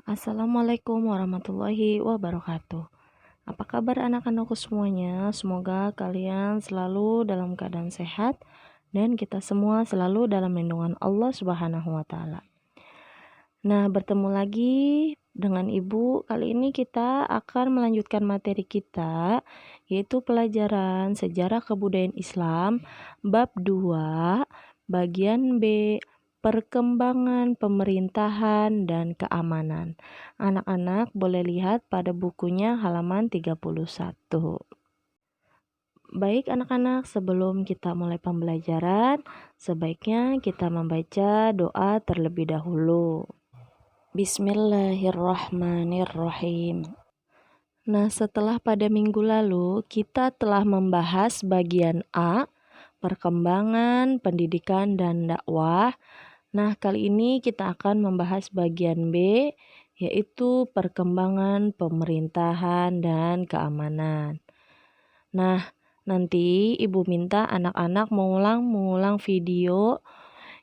Assalamualaikum warahmatullahi wabarakatuh. Apa kabar anak-anakku semuanya? Semoga kalian selalu dalam keadaan sehat dan kita semua selalu dalam lindungan Allah Subhanahu wa taala. Nah, bertemu lagi dengan Ibu. Kali ini kita akan melanjutkan materi kita, yaitu pelajaran Sejarah Kebudayaan Islam bab 2, bagian B, Perkembangan Pemerintahan dan Keamanan. Anak-anak boleh lihat pada bukunya halaman 31. Baik anak-anak, sebelum kita mulai pembelajaran, sebaiknya kita membaca doa terlebih dahulu. Bismillahirrahmanirrahim. Nah, setelah pada minggu lalu kita telah membahas bagian A, perkembangan, pendidikan, dan dakwah. Nah, kali ini kita akan membahas bagian B, yaitu perkembangan pemerintahan dan keamanan. Nah, nanti Ibu minta anak-anak mengulang video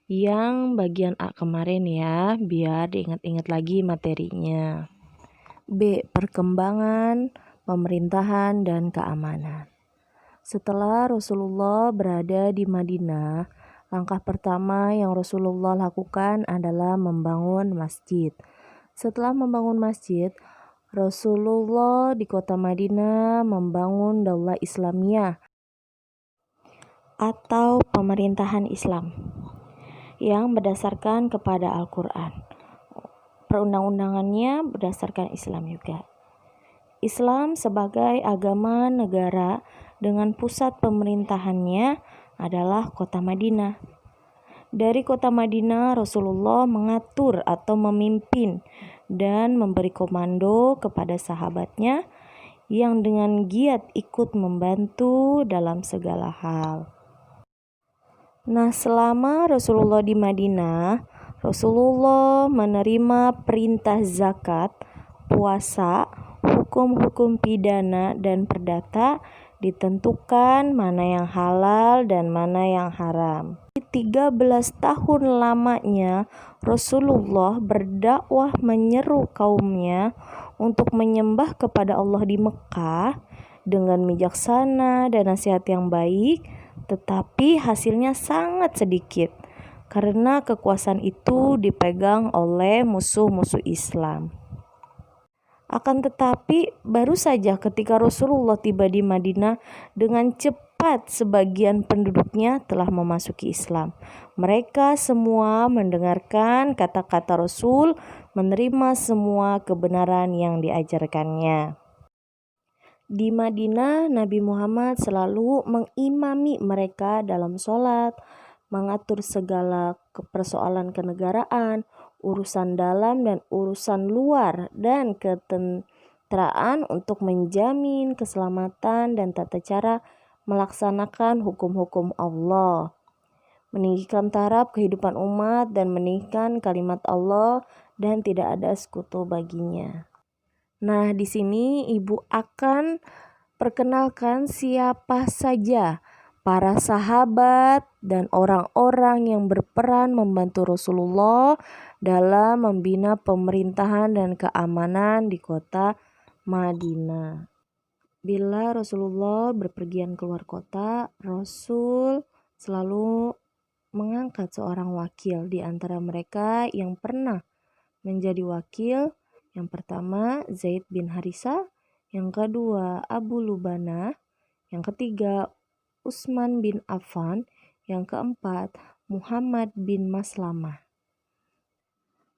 yang bagian A kemarin ya, biar diingat-ingat lagi materinya. B. Perkembangan pemerintahan dan keamanan. Setelah Rasulullah berada di Madinah, langkah pertama yang Rasulullah lakukan adalah membangun masjid. Setelah membangun masjid, Rasulullah di kota Madinah membangun Daulah Islamiyah atau pemerintahan Islam yang berdasarkan kepada Al-Quran. Perundang-undangannya berdasarkan Islam juga. Islam sebagai agama negara dengan pusat pemerintahannya adalah kota Madinah. Dari kota Madinah, Rasulullah mengatur atau memimpin dan memberi komando kepada sahabatnya yang dengan giat ikut membantu dalam segala hal. Nah, selama Rasulullah di Madinah, Rasulullah menerima perintah zakat, puasa, hukum-hukum pidana dan perdata, ditentukan mana yang halal dan mana yang haram. 13 tahun lamanya Rasulullah berdakwah menyeru kaumnya untuk menyembah kepada Allah di Mekah dengan bijaksana dan nasihat yang baik, tetapi hasilnya sangat sedikit karena kekuasaan itu dipegang oleh musuh-musuh Islam. Akan tetapi baru saja ketika Rasulullah tiba di Madinah, dengan cepat sebagian penduduknya telah memasuki Islam. Mereka semua mendengarkan kata-kata Rasul, menerima semua kebenaran yang diajarkannya. Di Madinah, Nabi Muhammad selalu mengimami mereka dalam sholat, mengatur segala persoalan kenegaraan, urusan dalam dan urusan luar, dan ketenteraan untuk menjamin keselamatan dan tata cara melaksanakan hukum-hukum Allah, meninggikan taraf kehidupan umat dan meninggikan kalimat Allah dan tidak ada sekutu baginya. Nah, di sini Ibu akan perkenalkan siapa saja para sahabat dan orang-orang yang berperan membantu Rasulullah dalam membina pemerintahan dan keamanan di kota Madinah. Bila Rasulullah berpergian keluar kota, Rasul selalu mengangkat seorang wakil di antara mereka yang pernah menjadi wakil. Yang pertama Zaid bin Harithah, yang kedua Abu Lubana, yang ketiga Utsman bin Affan, yang keempat Muhammad bin Maslamah.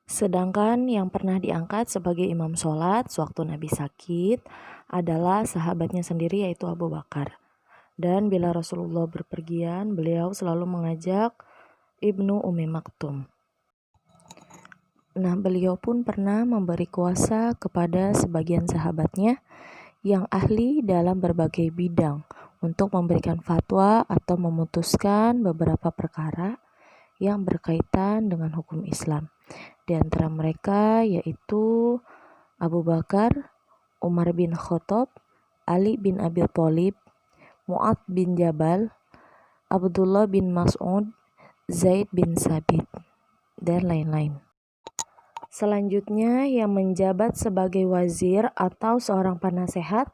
Sedangkan yang pernah diangkat sebagai imam sholat sewaktu Nabi sakit adalah sahabatnya sendiri, yaitu Abu Bakar. Dan bila Rasulullah berpergian, beliau selalu mengajak Ibnu Ummi Maktum. Nah, beliau pun pernah memberi kuasa kepada sebagian sahabatnya yang ahli dalam berbagai bidang untuk memberikan fatwa atau memutuskan beberapa perkara yang berkaitan dengan hukum Islam. Di antara mereka yaitu Abu Bakar, Umar bin Khattab, Ali bin Abi Thalib, Mu'adz bin Jabal, Abdullah bin Mas'ud, Zaid bin Sabit, dan lain-lain. Selanjutnya yang menjabat sebagai wazir atau seorang penasehat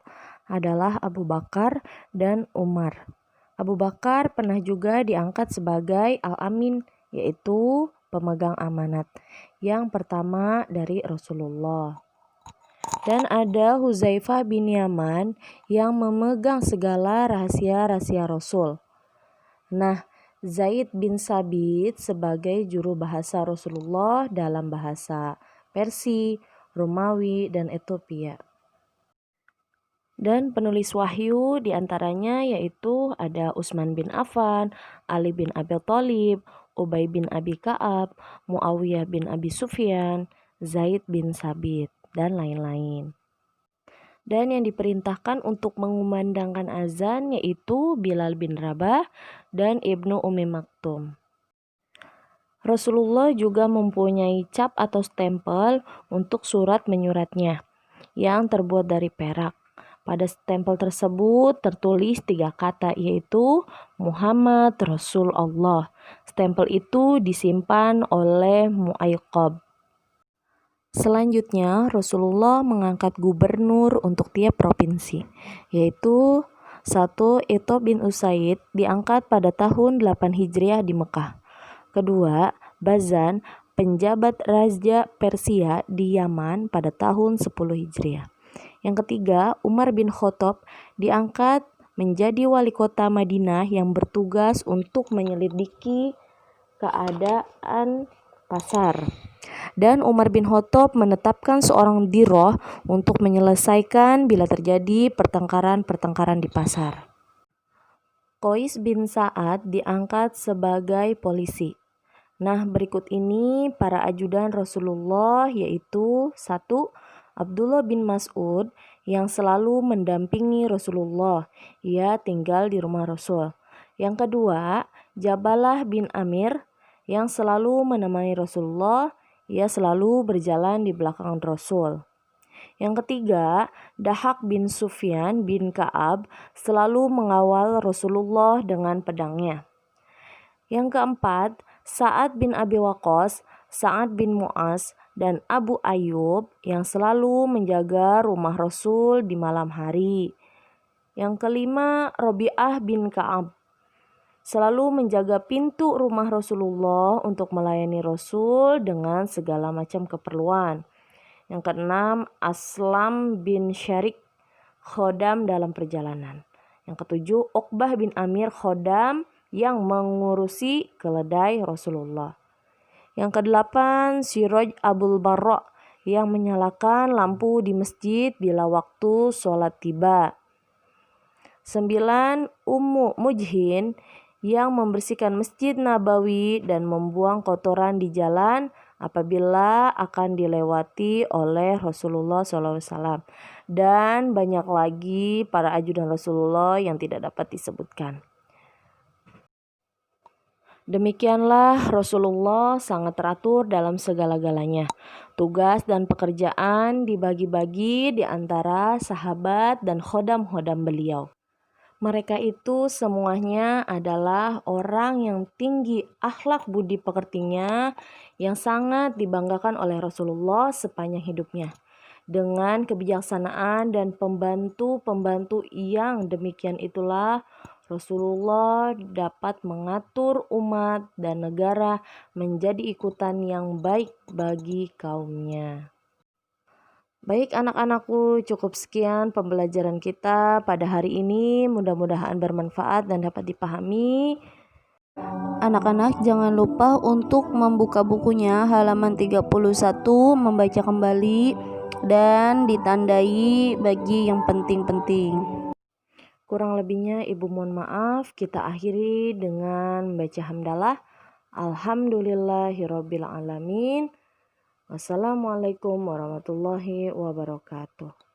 adalah Abu Bakar dan Umar. Abu Bakar pernah juga diangkat sebagai Al-Amin, yaitu pemegang amanat yang pertama dari Rasulullah. Dan ada Huzaifah bin Yaman yang memegang segala rahasia-rahasia Rasul. Nah, Zaid bin Sabit sebagai juru bahasa Rasulullah dalam bahasa Persia, Romawi, dan Ethiopia. Dan penulis wahyu diantaranya yaitu ada Utsman bin Affan, Ali bin Abi Thalib, Ubay bin Abi Ka'ab, Muawiyah bin Abi Sufyan, Zaid bin Sabit, dan lain-lain. Dan yang diperintahkan untuk mengumandangkan azan yaitu Bilal bin Rabah dan Ibnu Ummi Maktum. Rasulullah juga mempunyai cap atau stempel untuk surat menyuratnya yang terbuat dari perak. Pada stempel tersebut tertulis 3 kata yaitu Muhammad Rasulullah. Stempel itu disimpan oleh Mu'aiqab. Selanjutnya, Rasulullah mengangkat gubernur untuk tiap provinsi, yaitu 1. Ithab bin Usaid diangkat pada tahun 8 Hijriah di Mekah. Kedua, Bazan, penjabat Raja Persia di Yaman pada tahun 10 Hijriah. Yang ketiga, Umar bin Khattab diangkat menjadi wali kota Madinah yang bertugas untuk menyelidiki keadaan pasar. Dan Umar bin Khattab menetapkan seorang diroh untuk menyelesaikan bila terjadi pertengkaran-pertengkaran di pasar. Qais bin Sa'ad diangkat sebagai polisi. Nah, berikut ini para ajudan Rasulullah yaitu 1. Abdullah bin Mas'ud yang selalu mendampingi Rasulullah. Ia tinggal di rumah Rasul. Yang kedua, Jabalah bin Amir yang selalu menemani Rasulullah. Ia selalu berjalan di belakang Rasul. Yang ketiga, Dahak bin Sufyan bin Ka'ab selalu mengawal Rasulullah dengan pedangnya. Yang keempat, Sa'ad bin Abi Waqqas, Sa'ad bin Mu'az, dan Abu Ayyub yang selalu menjaga rumah Rasul di malam hari. Yang kelima, Rabi'ah bin Ka'ab selalu menjaga pintu rumah Rasulullah untuk melayani Rasul dengan segala macam keperluan. Yang keenam, Aslam bin Syarik, khodam dalam perjalanan. Yang ketujuh, Uqbah bin Amir, khodam yang mengurusi keledai Rasulullah. Yang kedelapan, Siraj Abul Barra yang menyalakan lampu di masjid bila waktu sholat tiba. 9. Ummu Mujhin yang membersihkan Masjid Nabawi dan membuang kotoran di jalan apabila akan dilewati oleh Rasulullah SAW. Dan banyak lagi para ajudan Rasulullah yang tidak dapat disebutkan. Demikianlah Rasulullah sangat teratur dalam segala-galanya. Tugas dan pekerjaan dibagi-bagi di antara sahabat dan khodam-khodam beliau. Mereka itu semuanya adalah orang yang tinggi akhlak budi pekertinya yang sangat dibanggakan oleh Rasulullah sepanjang hidupnya. Dengan kebijaksanaan dan pembantu-pembantu yang demikian itulah Rasulullah dapat mengatur umat dan negara menjadi ikutan yang baik bagi kaumnya. Baik anak-anakku, cukup sekian pembelajaran kita pada hari ini. Mudah-mudahan bermanfaat dan dapat dipahami. Anak-anak jangan lupa untuk membuka bukunya halaman 31, membaca kembali dan ditandai bagi yang penting-penting. Kurang lebihnya ibu mohon maaf. Kita akhiri dengan membaca hamdalah. Alhamdulillahirabbil alamin. Wassalamualaikum warahmatullahi wabarakatuh.